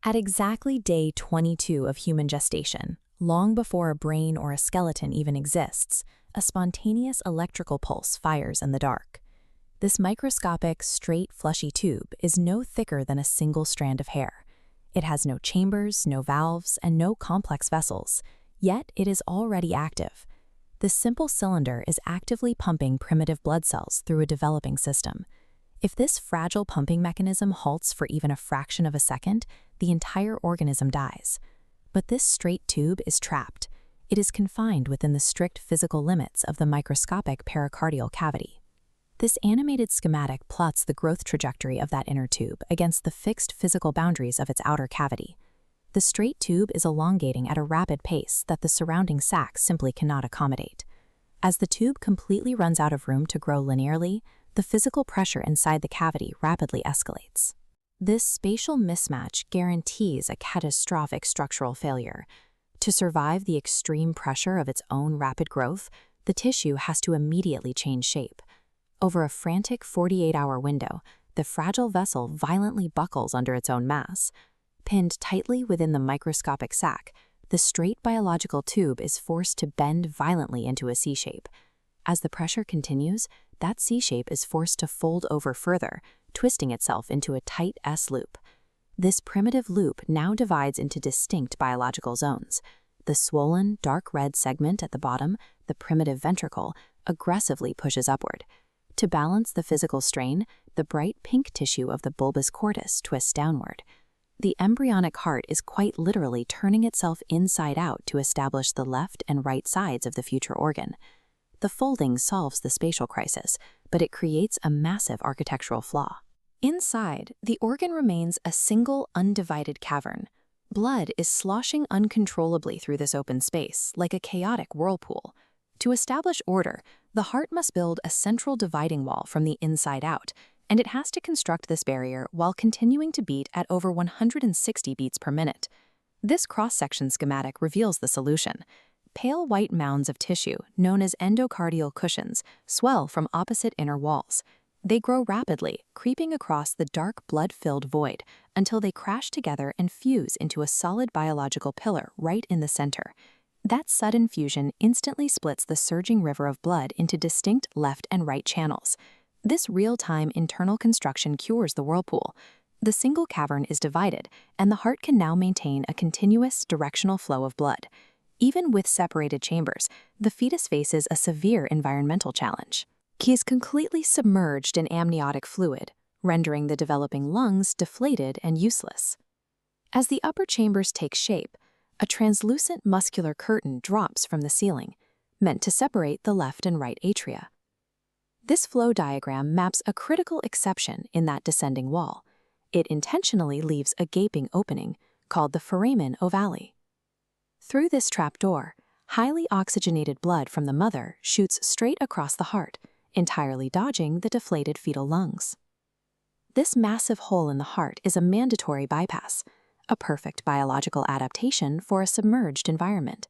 At exactly day 22 of human gestation, long before a brain or a skeleton even exists, a spontaneous electrical pulse fires in the dark. This microscopic, straight, fleshy tube is no thicker than a single strand of hair. It has no chambers, no valves, and no complex vessels, yet it is already active. This simple cylinder is actively pumping primitive blood cells through a developing system. If this fragile pumping mechanism halts for even a fraction of a second, the entire organism dies. But this straight tube is trapped. It is confined within the strict physical limits of the microscopic pericardial cavity. This animated schematic plots the growth trajectory of that inner tube against the fixed physical boundaries of its outer cavity. The straight tube is elongating at a rapid pace that the surrounding sac simply cannot accommodate. As the tube completely runs out of room to grow linearly, the physical pressure inside the cavity rapidly escalates. This spatial mismatch guarantees a catastrophic structural failure. To survive the extreme pressure of its own rapid growth, the tissue has to immediately change shape. Over a frantic 48-hour window, the fragile vessel violently buckles under its own mass. Pinned tightly within the microscopic sac, the straight biological tube is forced to bend violently into a C-shape. As the pressure continues, that C-shape is forced to fold over further, twisting itself into a tight S-loop. This primitive loop now divides into distinct biological zones. The swollen, dark red segment at the bottom, the primitive ventricle, aggressively pushes upward. To balance the physical strain, the bright pink tissue of the bulbous cortex twists downward. The embryonic heart is quite literally turning itself inside out to establish the left and right sides of the future organ. The folding solves the spatial crisis, but it creates a massive architectural flaw. Inside, the organ remains a single, undivided cavern. Blood is sloshing uncontrollably through this open space, like a chaotic whirlpool. To establish order, the heart must build a central dividing wall from the inside out, and it has to construct this barrier while continuing to beat at over 160 beats per minute. This cross-section schematic reveals the solution. Pale white mounds of tissue, known as endocardial cushions, swell from opposite inner walls. They grow rapidly, creeping across the dark blood-filled void until they crash together and fuse into a solid biological pillar right in the center. That sudden fusion instantly splits the surging river of blood into distinct left and right channels. This real-time internal construction cures the whirlpool. The single cavern is divided, and the heart can now maintain a continuous directional flow of blood. Even with separated chambers, the fetus faces a severe environmental challenge. He is completely submerged in amniotic fluid, rendering the developing lungs deflated and useless. As the upper chambers take shape, a translucent muscular curtain drops from the ceiling, meant to separate the left and right atria. This flow diagram maps a critical exception in that descending wall. It intentionally leaves a gaping opening, called the foramen ovale. Through this trapdoor, highly oxygenated blood from the mother shoots straight across the heart, entirely dodging the deflated fetal lungs. This massive hole in the heart is a mandatory bypass, a perfect biological adaptation for a submerged environment.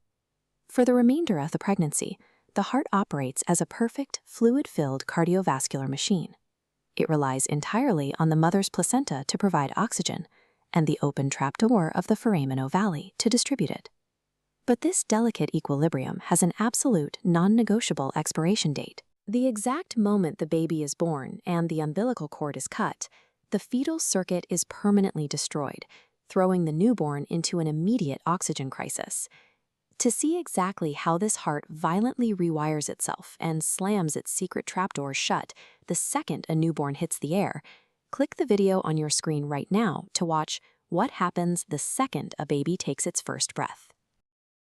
For the remainder of the pregnancy, the heart operates as a perfect, fluid-filled cardiovascular machine. It relies entirely on the mother's placenta to provide oxygen, and the open trapdoor of the foramen ovale to distribute it. But this delicate equilibrium has an absolute, non-negotiable expiration date. The exact moment the baby is born and the umbilical cord is cut, the fetal circuit is permanently destroyed, throwing the newborn into an immediate oxygen crisis. To see exactly how this heart violently rewires itself and slams its secret trapdoor shut the second a newborn hits the air, click the video on your screen right now to watch what happens the second a baby takes its first breath.